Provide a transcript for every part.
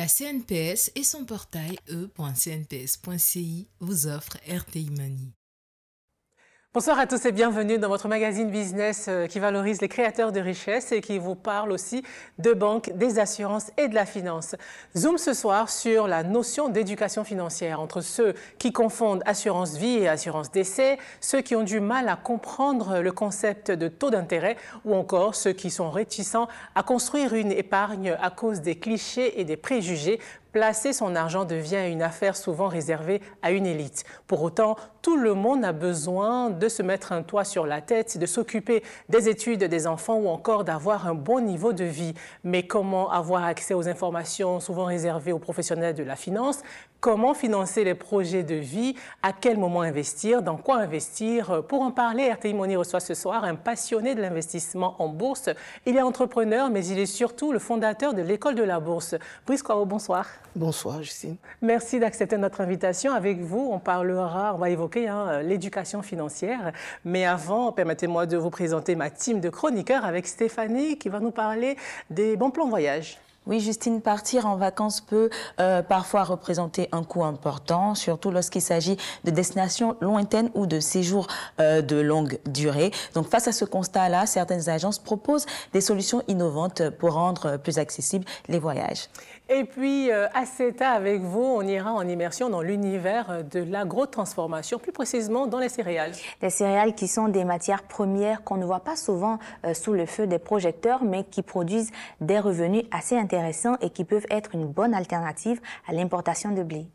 La CNPS et son portail e.cnps.ci vous offrent RTI Money. Bonsoir à tous et bienvenue dans votre magazine business qui valorise les créateurs de richesse et qui vous parle aussi de banque, des assurances et de la finance. Zoom ce soir sur la notion d'éducation financière entre ceux qui confondent assurance vie et assurance décès, ceux qui ont du mal à comprendre le concept de taux d'intérêt ou encore ceux qui sont réticents à construire une épargne à cause des clichés et des préjugés. Placer son argent devient une affaire souvent réservée à une élite. Pour autant, tout le monde a besoin de se mettre un toit sur la tête, de s'occuper des études des enfants ou encore d'avoir un bon niveau de vie. Mais comment avoir accès aux informations souvent réservées aux professionnels de la finance ? Comment financer les projets de vie? À quel moment investir? Dans quoi investir? Pour en parler, RTI Money reçoit ce soir un passionné de l'investissement en bourse. Il est entrepreneur, mais il est surtout le fondateur de l'école de la bourse. Brice Kwao, bonsoir. Bonsoir, Justine. Merci d'accepter notre invitation. Avec vous, on va évoquer l'éducation financière. Mais avant, permettez-moi de vous présenter ma team de chroniqueurs avec Stéphanie qui va nous parler des bons plans voyage. Oui, Justine, partir en vacances peut parfois représenter un coût important, surtout lorsqu'il s'agit de destinations lointaines ou de séjours de longue durée. Donc, face à ce constat-là, certaines agences proposent des solutions innovantes pour rendre plus accessibles les voyages. Et puis, à CETA, avec vous, on ira en immersion dans l'univers de l'agrotransformation, plus précisément dans les céréales. Les céréales qui sont des matières premières qu'on ne voit pas souvent sous le feu des projecteurs, mais qui produisent des revenus assez intéressants et qui peuvent être une bonne alternative à l'importation de blé.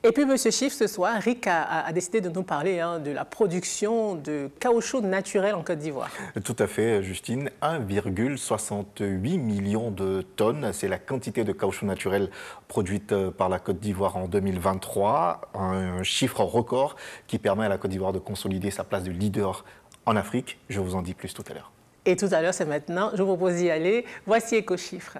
Et puis, Monsieur Chiffre, ce soir, Rick a décidé de nous parler de la production de caoutchouc naturel en Côte d'Ivoire. Tout à fait, Justine. 1,68 million de tonnes, c'est la quantité de caoutchouc naturel produite par la Côte d'Ivoire en 2023. Un chiffre record qui permet à la Côte d'Ivoire de consolider sa place de leader en Afrique. Je vous en dis plus tout à l'heure. Et tout à l'heure, c'est maintenant. Je vous propose d'y aller. Voici EcoChiffre.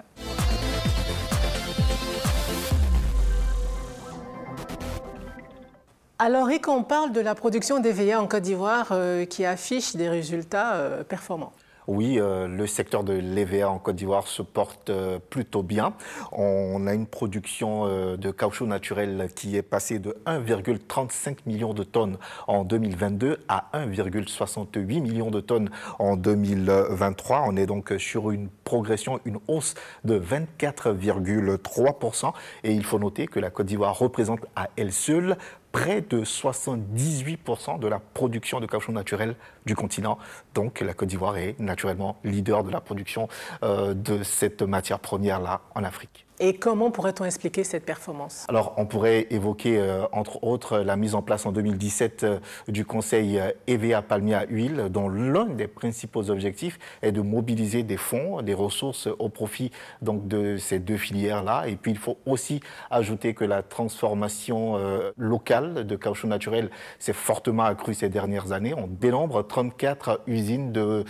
Alors, Rick, on parle de la production d'EVA en Côte d'Ivoire qui affiche des résultats performants. Oui, le secteur de l'EVA en Côte d'Ivoire se porte plutôt bien. On a une production de caoutchouc naturel qui est passée de 1,35 million de tonnes en 2022 à 1,68 million de tonnes en 2023. On est donc sur une progression, une hausse de 24,3%. Et il faut noter que la Côte d'Ivoire représente à elle seule près de 78% de la production de caoutchouc naturel du continent. Donc la Côte d'Ivoire est naturellement leader de la production de cette matière première-là en Afrique. Et comment pourrait-on expliquer cette performance? Alors, on pourrait évoquer, entre autres, la mise en place en 2017 du conseil EVA palmier à huile, dont l'un des principaux objectifs est de mobiliser des fonds, des ressources au profit donc, de ces deux filières-là. Et puis, il faut aussi ajouter que la transformation locale de caoutchouc naturel s'est fortement accrue ces dernières années. On dénombre 34 usines de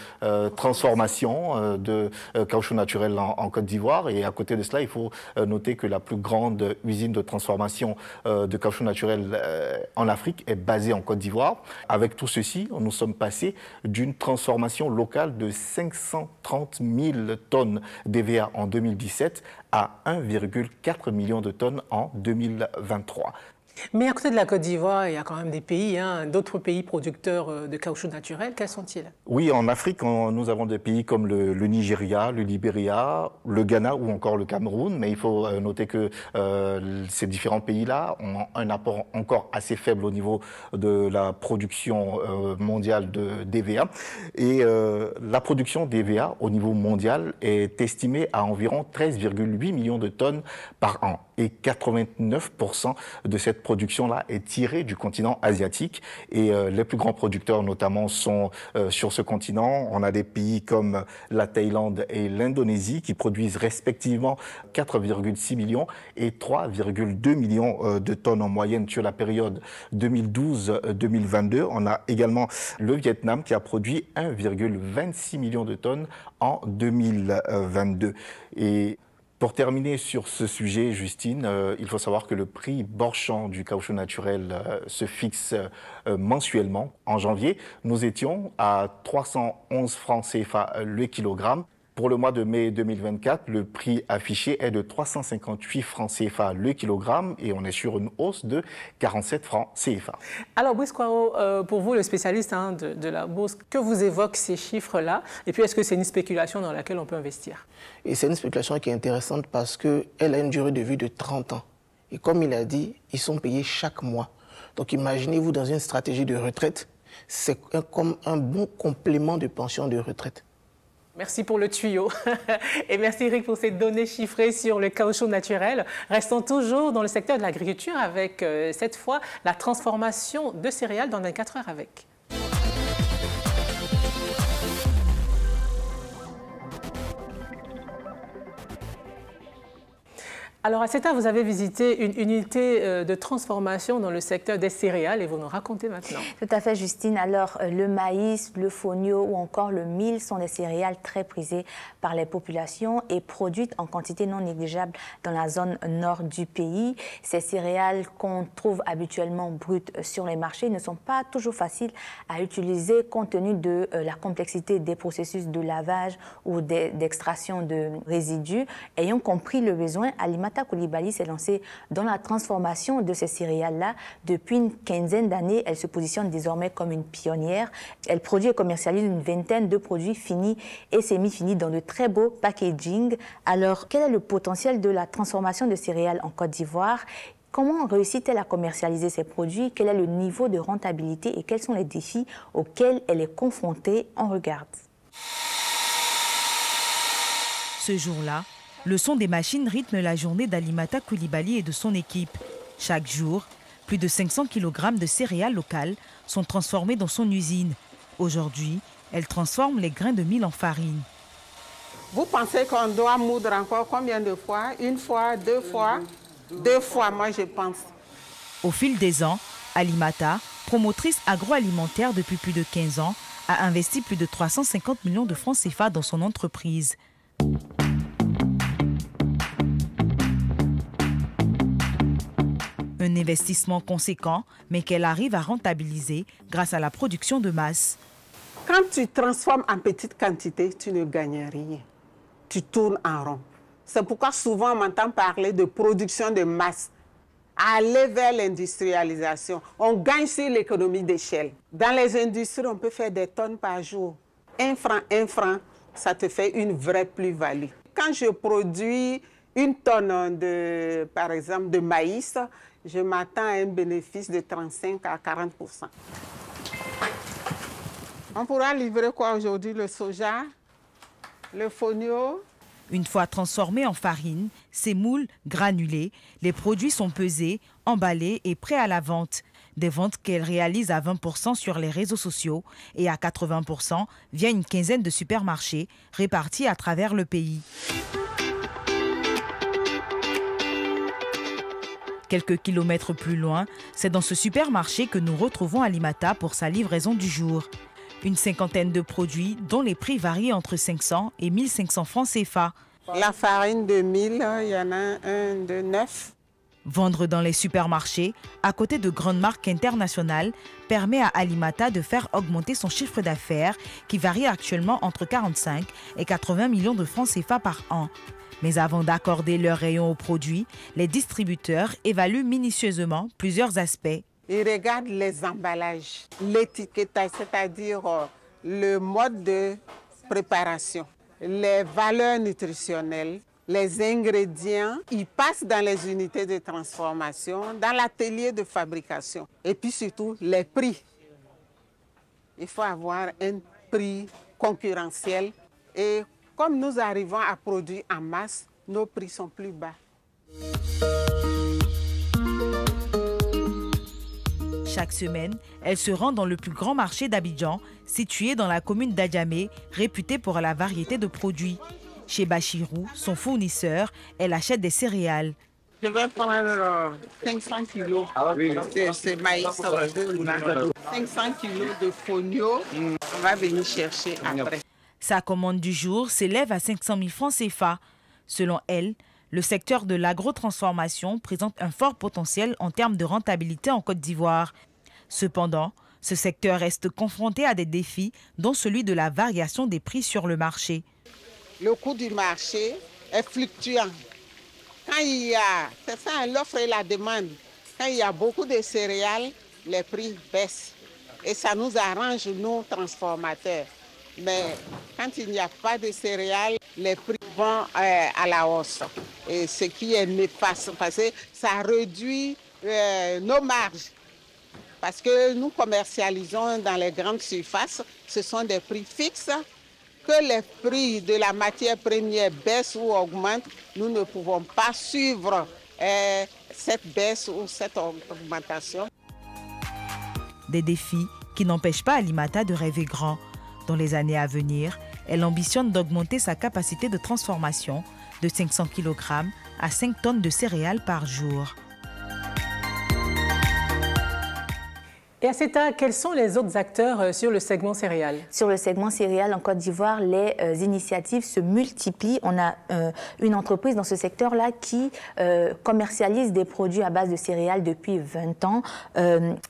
transformation de caoutchouc naturel en Côte d'Ivoire. Et à côté de cela, il faut noter que la plus grande usine de transformation de caoutchouc naturel en Afrique est basée en Côte d'Ivoire. Avec tout ceci, nous sommes passés d'une transformation locale de 530 000 tonnes d'EVA en 2017 à 1,4 million de tonnes en 2023. Mais à côté de la Côte d'Ivoire, il y a quand même des pays, d'autres pays producteurs de caoutchouc naturel. Quels sont-ils? Oui, en Afrique, nous avons des pays comme le Nigeria, le Libéria, le Ghana ou encore le Cameroun. Mais il faut noter que ces différents pays-là ont un apport encore assez faible au niveau de la production mondiale d'EVA. Et la production d'EVA au niveau mondial est estimée à environ 13,8 millions de tonnes par an. Et 89% de cette production-là est tirée du continent asiatique. Et les plus grands producteurs, notamment, sont sur ce continent. On a des pays comme la Thaïlande et l'Indonésie qui produisent respectivement 4,6 millions et 3,2 millions de tonnes en moyenne sur la période 2012-2022. On a également le Vietnam qui a produit 1,26 million de tonnes en 2022. Et pour terminer sur ce sujet, Justine, il faut savoir que le prix Borchamp du caoutchouc naturel se fixe mensuellement. En janvier, nous étions à 311 francs CFA le kilogramme. Pour le mois de mai 2024, le prix affiché est de 358 francs CFA le kilogramme et on est sur une hausse de 47 francs CFA. Alors, Brice Kwao, pour vous, le spécialiste de la bourse, que vous évoquent ces chiffres-là? Et puis, est-ce que c'est une spéculation dans laquelle on peut investir? Et c'est une spéculation qui est intéressante parce qu'elle a une durée de vie de 30 ans. Et comme il a dit, ils sont payés chaque mois. Donc, imaginez-vous dans une stratégie de retraite, c'est comme un bon complément de pension de retraite. Merci pour le tuyau. Et merci Eric pour ces données chiffrées sur le caoutchouc naturel. Restons toujours dans le secteur de l'agriculture avec cette fois la transformation de céréales dans 24 heures avec. Alors, à CETA, vous avez visité une unité de transformation dans le secteur des céréales et vous nous racontez maintenant. Tout à fait, Justine. Alors, le maïs, le fonio ou encore le mil sont des céréales très prisées par les populations et produites en quantité non négligeable dans la zone nord du pays. Ces céréales qu'on trouve habituellement brutes sur les marchés ne sont pas toujours faciles à utiliser compte tenu de la complexité des processus de lavage ou d'extraction de résidus. Ayant compris le besoin, Alimata Coulibaly s'est lancée dans la transformation de ces céréales-là. Depuis une quinzaine d'années, elle se positionne désormais comme une pionnière. Elle produit et commercialise une vingtaine de produits finis et semi-finis dans de très beaux packaging. Alors, quel est le potentiel de la transformation de céréales en Côte d'Ivoire? Comment réussit-elle à commercialiser ses produits? Quel est le niveau de rentabilité et quels sont les défis auxquels elle est confrontée? On regarde. Ce jour-là, le son des machines rythme la journée d'Alimata Coulibaly et de son équipe. Chaque jour, plus de 500 kg de céréales locales sont transformés dans son usine. Aujourd'hui, elle transforme les grains de mil en farine. Vous pensez qu'on doit moudre encore combien de fois? Une fois, deux fois? Deux fois, moi je pense. Au fil des ans, Alimata, promotrice agroalimentaire depuis plus de 15 ans, a investi plus de 350 millions de francs CFA dans son entreprise. Un investissement conséquent, mais qu'elle arrive à rentabiliser grâce à la production de masse. Quand tu transformes en petite quantité, tu ne gagnes rien. Tu tournes en rond. C'est pourquoi souvent on m'entend parler de production de masse. Aller vers l'industrialisation. On gagne sur l'économie d'échelle. Dans les industries, on peut faire des tonnes par jour. Un franc, ça te fait une vraie plus-value. Quand je produis une tonne, par exemple, de maïs, je m'attends à un bénéfice de 35 à 40%. On pourra livrer quoi aujourd'hui? Le soja, le fonio. Une fois transformés en farine, sémoule, granulés, les produits sont pesés, emballés et prêts à la vente. Des ventes qu'elle réalise à 20% sur les réseaux sociaux et à 80% via une quinzaine de supermarchés répartis à travers le pays. Quelques kilomètres plus loin, c'est dans ce supermarché que nous retrouvons Alimata pour sa livraison du jour. Une cinquantaine de produits dont les prix varient entre 500 et 1500 francs CFA. La farine de 1000, il y en a un de 9. Vendre dans les supermarchés, à côté de grandes marques internationales, permet à Alimata de faire augmenter son chiffre d'affaires qui varie actuellement entre 45 et 80 millions de francs CFA par an. Mais avant d'accorder leur rayon aux produits, les distributeurs évaluent minutieusement plusieurs aspects. Ils regardent les emballages, l'étiquetage, c'est-à-dire le mode de préparation, les valeurs nutritionnelles, les ingrédients. Ils passent dans les unités de transformation, dans l'atelier de fabrication. Et puis surtout, les prix. Il faut avoir un prix concurrentiel et comme nous arrivons à produire en masse, nos prix sont plus bas. Chaque semaine, elle se rend dans le plus grand marché d'Abidjan, situé dans la commune d'Adjamé, réputé pour la variété de produits. Chez Bachirou, son fournisseur, elle achète des céréales. Je vais prendre 500 kilos de ce maïs. 500 kilos de fonio, on va venir chercher après. Sa commande du jour s'élève à 500 000 francs CFA. Selon elle, le secteur de l'agrotransformation présente un fort potentiel en termes de rentabilité en Côte d'Ivoire. Cependant, ce secteur reste confronté à des défis, dont celui de la variation des prix sur le marché. le coût du marché est fluctuant. Quand il y a, c'est ça, l'offre et la demande. Quand il y a beaucoup de céréales, les prix baissent. Et ça nous arrange, nous, transformateurs. Mais quand il n'y a pas de céréales, les prix vont à la hausse. Et ce qui est néfaste, parce que ça réduit nos marges. Parce que nous commercialisons dans les grandes surfaces, ce sont des prix fixes. Que les prix de la matière première baissent ou augmentent, nous ne pouvons pas suivre cette baisse ou cette augmentation. Des défis qui n'empêchent pas Alimata de rêver grand. Dans les années à venir, elle ambitionne d'augmenter sa capacité de transformation de 500 kg à 5 tonnes de céréales par jour. Et Aseta, quels sont les autres acteurs sur le segment céréales? Sur le segment céréales en Côte d'Ivoire, les initiatives se multiplient. On a une entreprise dans ce secteur-là qui commercialise des produits à base de céréales depuis 20 ans.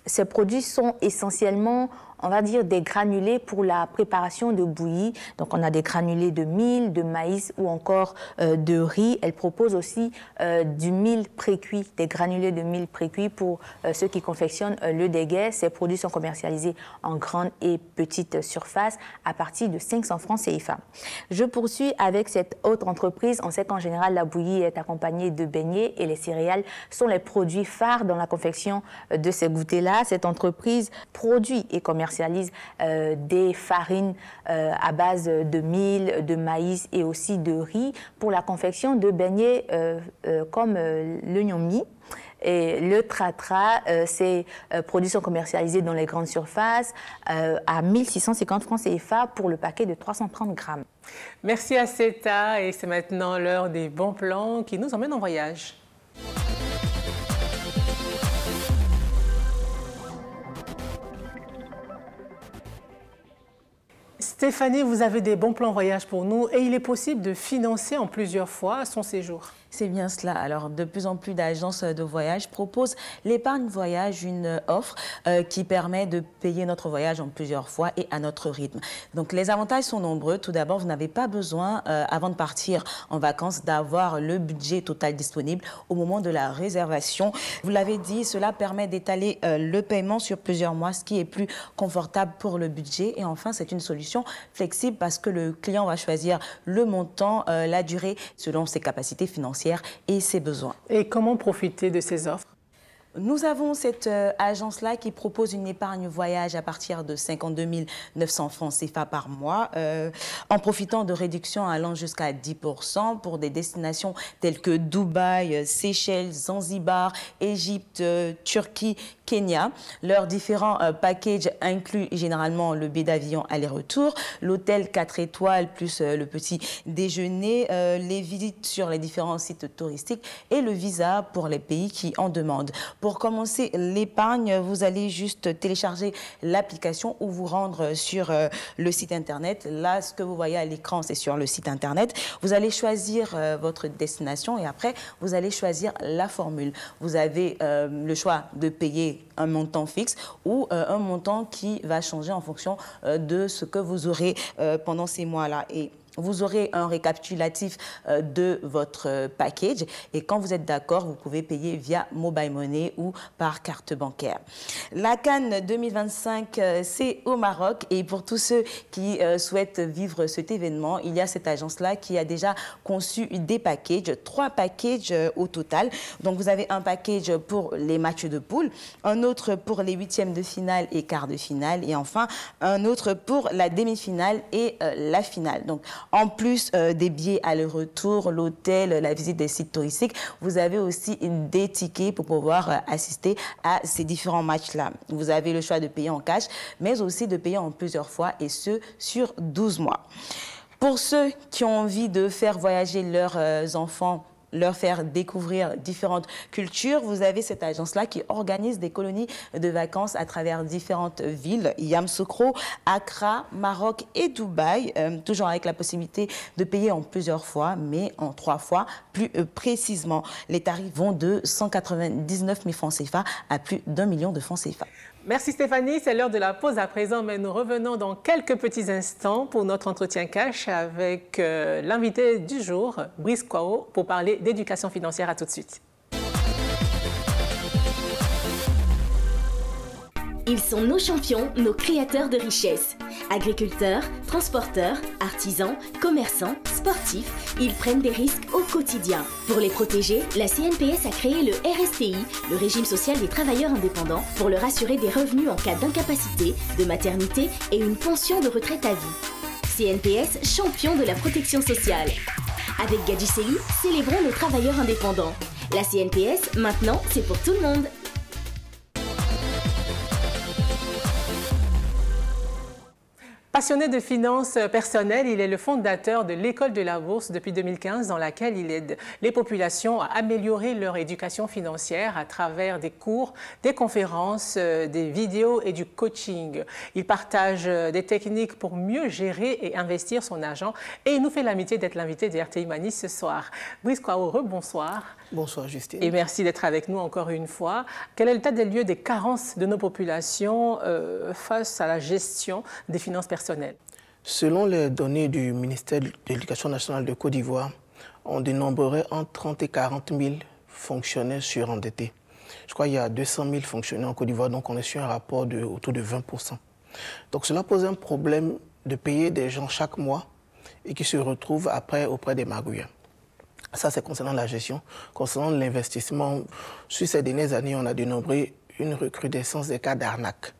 Ces produits sont essentiellement, on va dire, des granulés pour la préparation de bouillie. Donc, on a des granulés de mil, de maïs ou encore de riz. Elle propose aussi du mil précuit, des granulés de mil précuit pour ceux qui confectionnent le déguet. Ces produits sont commercialisés en grande et petite surface à partir de 500 francs CFA. Je poursuis avec cette autre entreprise. On sait qu'en général, la bouillie est accompagnée de beignets et les céréales sont les produits phares dans la confection de ces goûters-là. Cette entreprise produit et commercialise des farines à base de mil, de maïs et aussi de riz pour la confection de beignets comme le gnomi. Et le tratra, ces produits sont commercialisés dans les grandes surfaces à 1650 francs CFA pour le paquet de 330 grammes. Merci Aseta, et c'est maintenant l'heure des bons plans qui nous emmènent en voyage. Stéphanie, vous avez des bons plans voyage pour nous et il est possible de financer en plusieurs fois son séjour. C'est bien cela. Alors, de plus en plus d'agences de voyage proposent l'épargne voyage, une offre qui permet de payer notre voyage en plusieurs fois et à notre rythme. Donc, les avantages sont nombreux. Tout d'abord, vous n'avez pas besoin, avant de partir en vacances, d'avoir le budget total disponible au moment de la réservation. Vous l'avez dit, cela permet d'étaler le paiement sur plusieurs mois, ce qui est plus confortable pour le budget. Et enfin, c'est une solution flexible parce que le client va choisir le montant, la durée, selon ses capacités financières et ses besoins. Et comment profiter de ces offres? Nous avons cette agence-là qui propose une épargne voyage à partir de 52 900 francs CFA par mois, en profitant de réductions allant jusqu'à 10% pour des destinations telles que Dubaï, Seychelles, Zanzibar, Égypte, Turquie, Kenya. Leurs différents packages incluent généralement le billet d'avion aller-retour, l'hôtel 4 étoiles plus le petit déjeuner, les visites sur les différents sites touristiques et le visa pour les pays qui en demandent. Pour commencer l'épargne, vous allez juste télécharger l'application ou vous rendre sur le site internet. Là, ce que vous voyez à l'écran, c'est sur le site internet. Vous allez choisir votre destination et après, vous allez choisir la formule. Vous avez le choix de payer un montant fixe ou un montant qui va changer en fonction de ce que vous aurez pendant ces mois-là. Et vous aurez un récapitulatif de votre package et quand vous êtes d'accord, vous pouvez payer via Mobile Money ou par carte bancaire. La Cannes 2025, c'est au Maroc et pour tous ceux qui souhaitent vivre cet événement, il y a cette agence-là qui a déjà conçu des packages, 3 packages au total. Donc vous avez un package pour les matchs de poule, un autre pour les 8e de finale et quarts de finale et enfin un autre pour la demi-finale et la finale. Donc en plus des billets aller-retour, l'hôtel, la visite des sites touristiques, vous avez aussi des tickets pour pouvoir assister à ces différents matchs-là. Vous avez le choix de payer en cash, mais aussi de payer en plusieurs fois, et ce, sur 12 mois. Pour ceux qui ont envie de faire voyager leurs enfants, leur faire découvrir différentes cultures, vous avez cette agence-là qui organise des colonies de vacances à travers différentes villes, Yamoussoukro, Accra, Maroc et Dubaï, toujours avec la possibilité de payer en plusieurs fois, mais en 3 fois plus précisément. Les tarifs vont de 199 000 francs CFA à plus d'1 million de francs CFA. Merci Stéphanie, c'est l'heure de la pause à présent, mais nous revenons dans quelques petits instants pour notre entretien cash avec l'invité du jour, Brice Kwao, pour parler d'éducation financière. À tout de suite. Ils sont nos champions, nos créateurs de richesse. Agriculteurs, transporteurs, artisans, commerçants, sportifs, ils prennent des risques au quotidien. Pour les protéger, la CNPS a créé le RSTI, le régime social des travailleurs indépendants, pour leur assurer des revenus en cas d'incapacité, de maternité et une pension de retraite à vie. CNPS, champion de la protection sociale. Avec Gadjisei, célébrons nos travailleurs indépendants. La CNPS, maintenant, c'est pour tout le monde. Passionné de finances personnelles, il est le fondateur de l'École de la Bourse depuis 2015, dans laquelle il aide les populations à améliorer leur éducation financière à travers des cours, des conférences, des vidéos et du coaching. Il partage des techniques pour mieux gérer et investir son argent et il nous fait l'amitié d'être l'invité de RTI Mani ce soir. Brice Kwao, bonsoir. Bonsoir Justine. Et merci d'être avec nous encore une fois. Quel est l'état des lieux des carences de nos populations face à la gestion des finances personnelles? Selon les données du ministère de l'Éducation nationale de Côte d'Ivoire, on dénombrerait entre 30 et 40 000 fonctionnaires surendettés. Je crois qu'il y a 200 000 fonctionnaires en Côte d'Ivoire, donc on est sur un rapport autour de 20%. Donc cela pose un problème de payer des gens chaque mois et qui se retrouvent après auprès des magouilleurs. Ça, c'est concernant la gestion. Concernant l'investissement, sur ces dernières années, on a dénombré une recrudescence des cas d'arnaques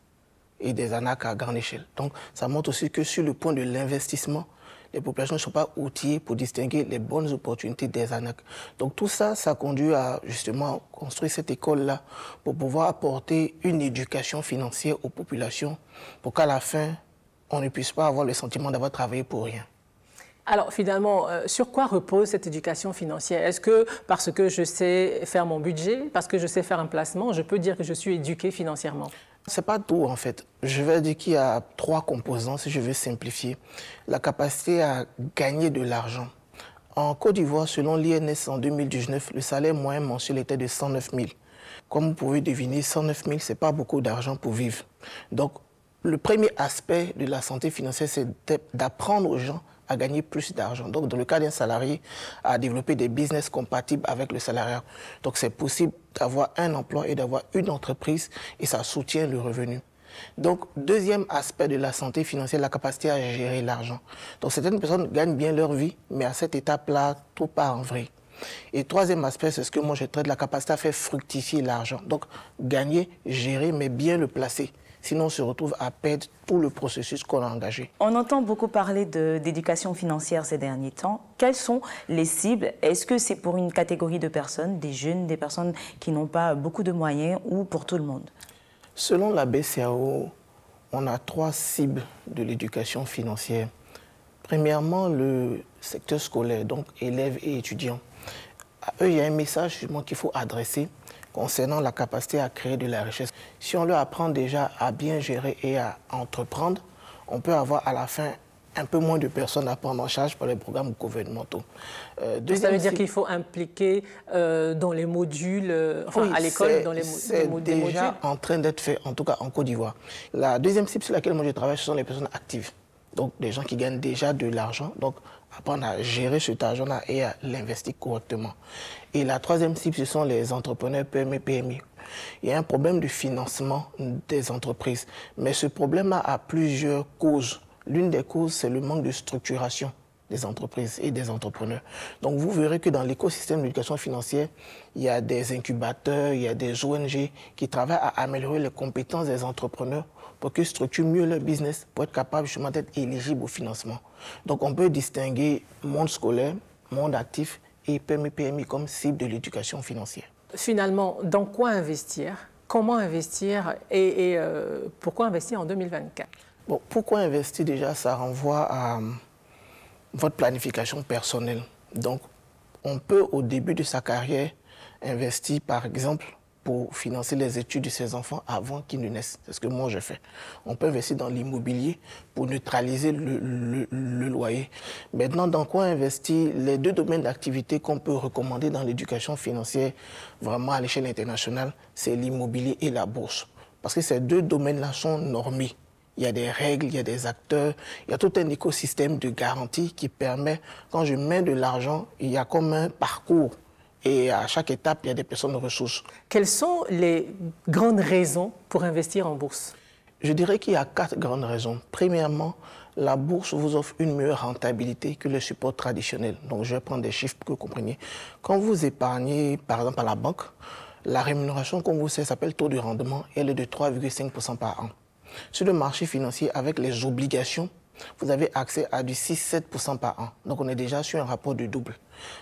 et des arnaques à grande échelle. Donc, ça montre aussi que sur le point de l'investissement, les populations ne sont pas outillées pour distinguer les bonnes opportunités des arnaques. Donc, tout ça, ça conduit à justement construire cette école-là pour pouvoir apporter une éducation financière aux populations pour qu'à la fin, on ne puisse pas avoir le sentiment d'avoir travaillé pour rien. Alors finalement, sur quoi repose cette éducation financière? Est-ce que parce que je sais faire mon budget, parce que je sais faire un placement, je peux dire que je suis éduqué financièrement? C'est pas tout en fait. Je vais dire qu'il y a 3 composants, si je veux simplifier. La capacité à gagner de l'argent. En Côte d'Ivoire, selon l'INS en 2019, le salaire moyen mensuel était de 109 000. Comme vous pouvez deviner, 109 000, c'est pas beaucoup d'argent pour vivre. Donc, le premier aspect de la santé financière, c'est d'apprendre aux gens à gagner plus d'argent. Donc, dans le cas d'un salarié, à développer des business compatibles avec le salariat. Donc, c'est possible d'avoir un emploi et d'avoir une entreprise et ça soutient le revenu. Donc, deuxième aspect de la santé financière, la capacité à gérer l'argent. Donc, certaines personnes gagnent bien leur vie, mais à cette étape-là, tout part en vrille. Et troisième aspect, c'est ce que moi je traite, la capacité à faire fructifier l'argent. Donc, gagner, gérer, mais bien le placer. Sinon, on se retrouve à perdre tout le processus qu'on a engagé. On entend beaucoup parler d'éducation financière ces derniers temps. Quelles sont les cibles? Est-ce que c'est pour une catégorie de personnes, des jeunes, des personnes qui n'ont pas beaucoup de moyens ou pour tout le monde? Selon la BCAO, on a 3 cibles de l'éducation financière. Premièrement, le secteur scolaire, donc élèves et étudiants. À eux, il y a un message justement qu'il faut adresser concernant la capacité à créer de la richesse. Si on leur apprend déjà à bien gérer et à entreprendre, on peut avoir à la fin un peu moins de personnes à prendre en charge par les programmes gouvernementaux. Ça veut dire qu'il faut impliquer dans les modules, enfin oui, à l'école, dans les modules. C'est déjà en train d'être fait, en tout cas en Côte d'Ivoire. La deuxième cible sur laquelle moi je travaille, ce sont les personnes actives. Donc des gens qui gagnent déjà de l'argent, donc apprendre à gérer cet argent-là et à l'investir correctement. Et la troisième cible, ce sont les entrepreneurs PME, PMI. Il y a un problème de financement des entreprises, mais ce problème-là a plusieurs causes. L'une des causes, c'est le manque de structuration des entreprises et des entrepreneurs. Donc vous verrez que dans l'écosystème de l'éducation financière, il y a des incubateurs, il y a des ONG qui travaillent à améliorer les compétences des entrepreneurs pour qu'ils structurent mieux leur business, pour être capables justement d'être éligibles au financement. Donc on peut distinguer monde scolaire, monde actif et PMI comme cible de l'éducation financière. Finalement, dans quoi investir? Comment investir et pourquoi investir en 2024? Bon, pourquoi investir déjà? Ça renvoie à votre planification personnelle. Donc, on peut au début de sa carrière investir par exemple pour financer les études de ses enfants avant qu'ils ne naissent. C'est ce que moi je fais. On peut investir dans l'immobilier pour neutraliser le loyer. Maintenant, dans quoi investir? Les 2 domaines d'activité qu'on peut recommander dans l'éducation financière vraiment à l'échelle internationale, c'est l'immobilier et la bourse. Parce que ces deux domaines-là sont normés. Il y a des règles, il y a des acteurs, il y a tout un écosystème de garantie qui permet, quand je mets de l'argent, il y a comme un parcours. Et à chaque étape, il y a des personnes ressources. Quelles sont les grandes raisons pour investir en bourse? Je dirais qu'il y a 4 grandes raisons. Premièrement, la bourse vous offre une meilleure rentabilité que le support traditionnel. Donc, je vais prendre des chiffres pour que vous compreniez. Quand vous épargnez, par exemple, à la banque, la rémunération qu'on vous sait s'appelle taux de rendement, elle est de 3,5% par an. Sur le marché financier, avec les obligations, vous avez accès à du 6-7% par an. Donc, on est déjà sur un rapport du double.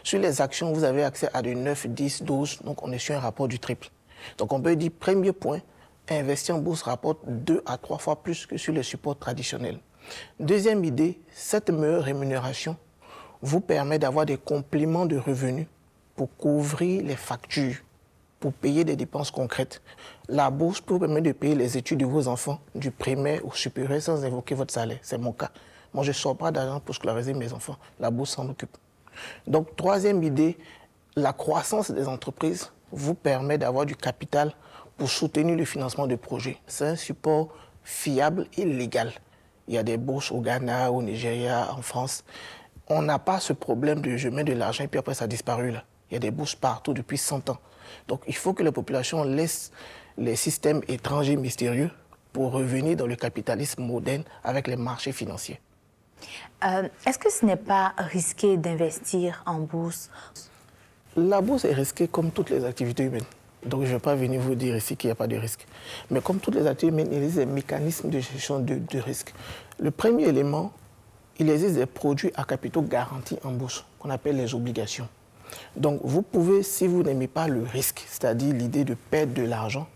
Sur les actions, vous avez accès à du 9, 10, 12. Donc, on est sur un rapport du triple. Donc, on peut dire, premier point, investir en bourse rapporte 2 à 3 fois plus que sur les supports traditionnels. Deuxième idée, cette meilleure rémunération vous permet d'avoir des compléments de revenus pour couvrir les factures, pour payer des dépenses concrètes. La bourse peut vous permettre de payer les études de vos enfants, du primaire au supérieur, sans évoquer votre salaire. C'est mon cas. Moi, je ne sors pas d'argent pour scolariser mes enfants. La bourse s'en occupe. Donc, troisième idée, la croissance des entreprises vous permet d'avoir du capital pour soutenir le financement de projets. C'est un support fiable et légal. Il y a des bourses au Ghana, au Nigeria, en France. On n'a pas ce problème de je mets de l'argent et puis après ça a disparu là. Il y a des bourses partout depuis 100 ans. Donc il faut que la population laisse les systèmes étrangers mystérieux pour revenir dans le capitalisme moderne avec les marchés financiers. Est-ce que ce n'est pas risqué d'investir en bourse? La bourse est risquée comme toutes les activités humaines. Donc je ne vais pas venir vous dire ici qu'il n'y a pas de risque. Mais comme toutes les activités humaines, il existe des mécanismes de gestion de risque. Le premier élément, il existe des produits à capitaux garantis en bourse, qu'on appelle les obligations. Donc vous pouvez, si vous n'aimez pas le risque, c'est-à-dire l'idée de perdre de l'argent,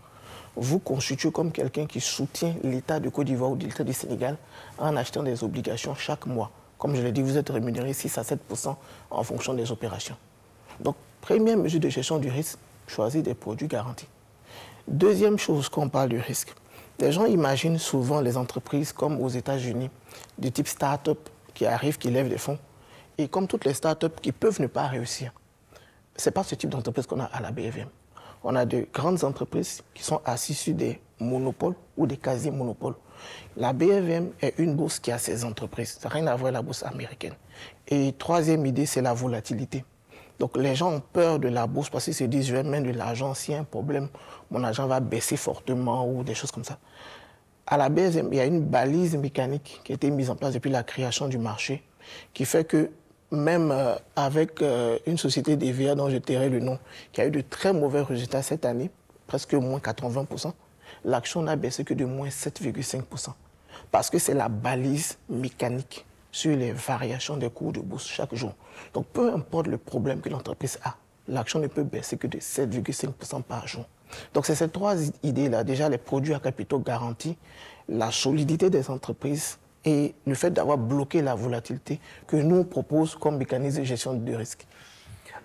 vous constituez comme quelqu'un qui soutient l'État de Côte d'Ivoire ou l'État du Sénégal en achetant des obligations chaque mois. Comme je l'ai dit, vous êtes rémunéré 6 à 7% en fonction des opérations. Donc, première mesure de gestion du risque, choisir des produits garantis. Deuxième chose, quand on parle du risque, les gens imaginent souvent les entreprises comme aux États-Unis, du type start-up qui arrivent, qui lèvent des fonds, et comme toutes les start-up qui peuvent ne pas réussir. Ce n'est pas ce type d'entreprise qu'on a à la BFM. On a de grandes entreprises qui sont assises sur des monopoles ou des quasi-monopoles. La BFM est une bourse qui a ses entreprises. Ça n'a rien à voir avec la bourse américaine. Et troisième idée, c'est la volatilité. Donc les gens ont peur de la bourse parce qu'ils se disent, je vais mettre de l'argent, s'il y a un problème, mon argent va baisser fortement ou des choses comme ça. À la BFM, il y a une balise mécanique qui a été mise en place depuis la création du marché, qui fait que même avec une société d'EVA dont je tairai le nom, qui a eu de très mauvais résultats cette année, presque moins 80%, l'action n'a baissé que de moins 7,5%. Parce que c'est la balise mécanique sur les variations des cours de bourse chaque jour. Donc peu importe le problème que l'entreprise a, l'action ne peut baisser que de 7,5% par jour. Donc c'est ces trois idées-là, déjà les produits à capitaux garantis, la solidité des entreprises, et le fait d'avoir bloqué la volatilité que nous on propose comme mécanisme de gestion de risque.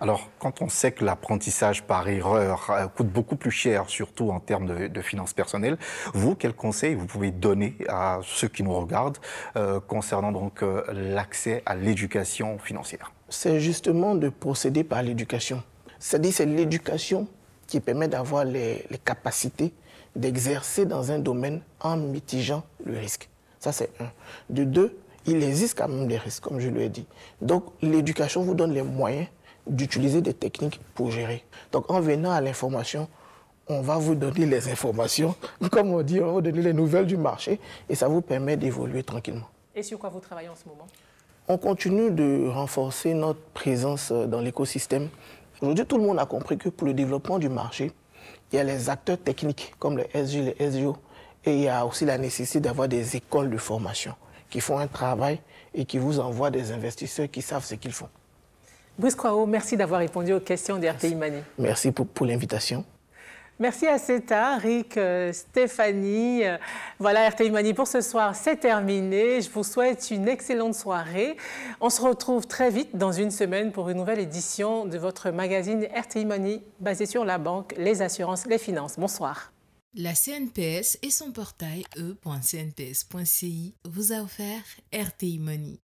Alors, quand on sait que l'apprentissage par erreur coûte beaucoup plus cher, surtout en termes de finances personnelles, vous, quels conseils vous pouvez donner à ceux qui nous regardent concernant donc l'accès à l'éducation financière? C'est justement de procéder par l'éducation. C'est-à-dire c'est l'éducation qui permet d'avoir les capacités d'exercer dans un domaine en mitigeant le risque. Ça, c'est un. De deux, il existe quand même des risques, comme je l'ai dit. Donc, l'éducation vous donne les moyens d'utiliser des techniques pour gérer. Donc, en venant à l'information, on va vous donner les informations, comme on dit, on va vous donner les nouvelles du marché, et ça vous permet d'évoluer tranquillement. Et sur quoi vous travaillez en ce moment? On continue de renforcer notre présence dans l'écosystème. Aujourd'hui, tout le monde a compris que pour le développement du marché, il y a les acteurs techniques, comme les SG, les SGO, et il y a aussi la nécessité d'avoir des écoles de formation qui font un travail et qui vous envoient des investisseurs qui savent ce qu'ils font. Brice Kwao, merci d'avoir répondu aux questions d'RTI Money. Merci pour l'invitation. Merci à Seta, Rick, Stéphanie. Voilà, RTI Money pour ce soir, c'est terminé. Je vous souhaite une excellente soirée. On se retrouve très vite dans une semaine pour une nouvelle édition de votre magazine RTI Money basé sur la banque, les assurances, les finances. Bonsoir. La CNPS et son portail e.cnps.ci vous a offert RTI Money.